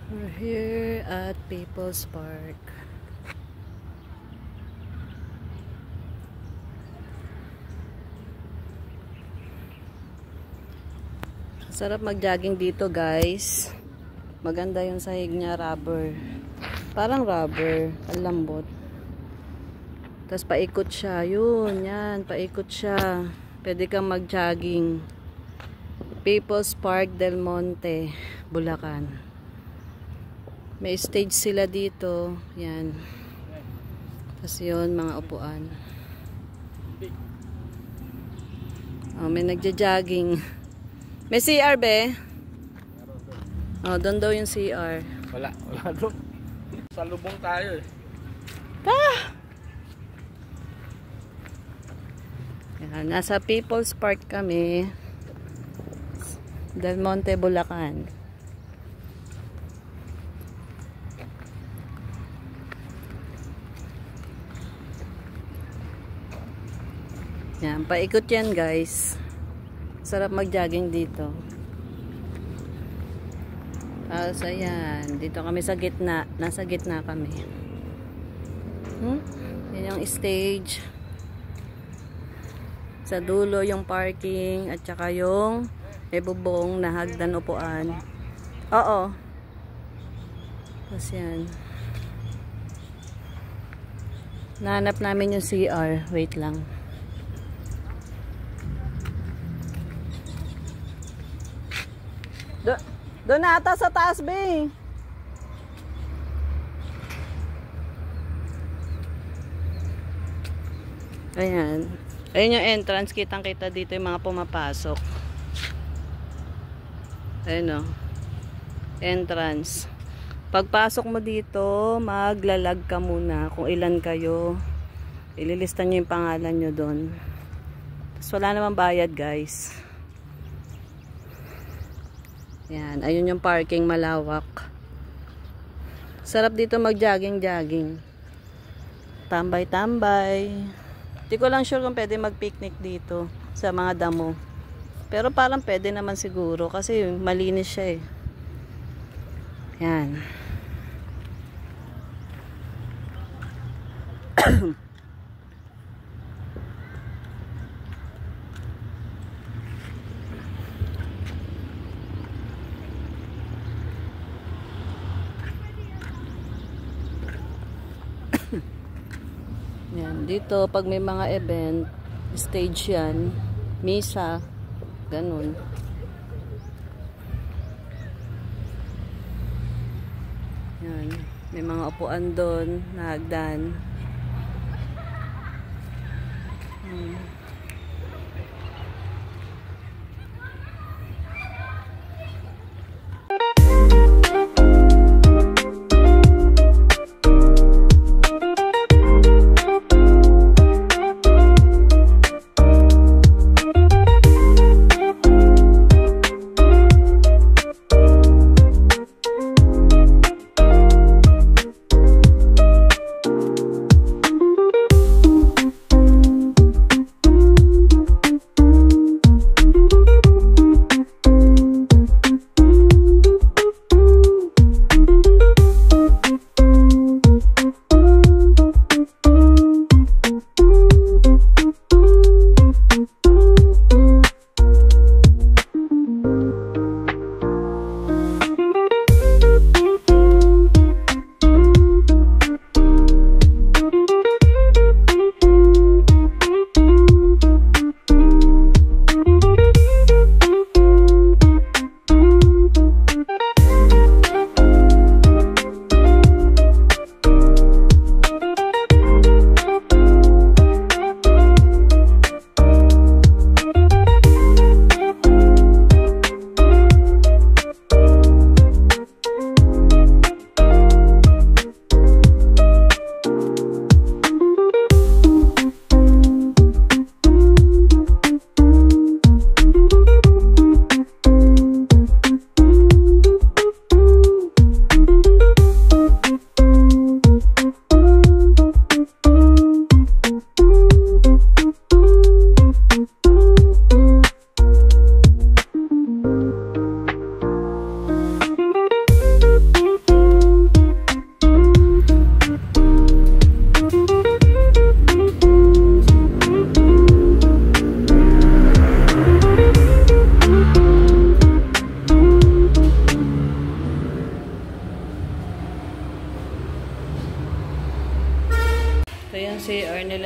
We're here at People's Park. Sarap mag-jogging dito, guys. Maganda yung sahig niya, rubber. Parang rubber, ang lambot. Tapos paikot siya. Yun, yan, paikot siya. Pwede kang mag-jogging. People's Park Del Monte, Bulacan. May stage sila dito. Yan. Tapos yun, mga upuan. Oh, may nagja-jogging. May CR, be? Oh, doon daw yung CR. Wala doon. Sa lubong tayo eh. Ah! Yan, nasa People's Park kami. Del Monte, Bulacan. Yan, paikot yan, guys. Sarap mag-jogging dito. Tapos ayan, dito kami sa gitna. Nasa gitna kami. Yan yung stage. Sa dulo yung parking at saka yung may bubong na hagdan upuan. Oo. Tapos yan. Nahanap namin yung CR. Wait lang. Doon na ata sa taas, be. Ayan. Ayan yung entrance. Kitang-kita dito yung mga pumapasok. Ayan o. Entrance. Pagpasok mo dito, maglalag ka muna kung ilan kayo. Ililista nyo yung pangalan nyo doon. Tapos wala namang bayad, guys. Yan, ayun yung parking, malawak. Sarap dito mag-jogging-jogging. Tambay-tambay. Di ko lang sure kung pwede mag-picnic dito sa mga damo. Pero parang pwede naman siguro kasi malinis siya eh. Yan. Yan, dito pag may mga event, stage yan, misa, ganun. Yan, may mga upuan doon, na hagdan.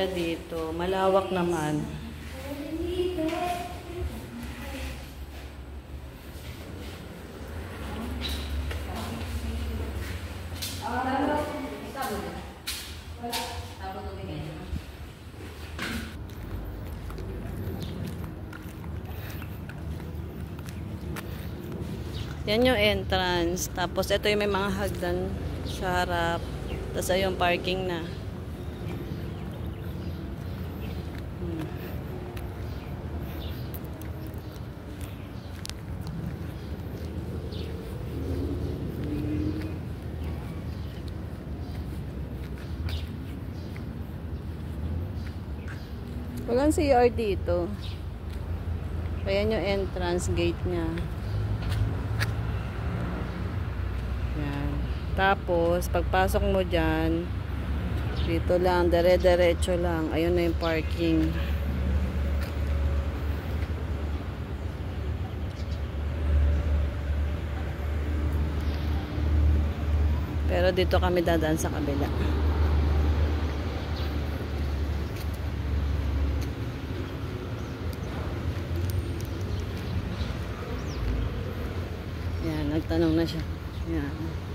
nila dito. Malawak naman. Yan yung entrance. Tapos ito yung may mga hagdan sa harap. Tapos ayun parking na. Walang CR dito. Ayan yung entrance gate niya. Yan. Tapos, pagpasok mo dyan, dito lang, dire-diretso lang. Ayun na yung parking. Pero dito kami dadaan sa kabila. Yan, nagtanong na siya. Yan.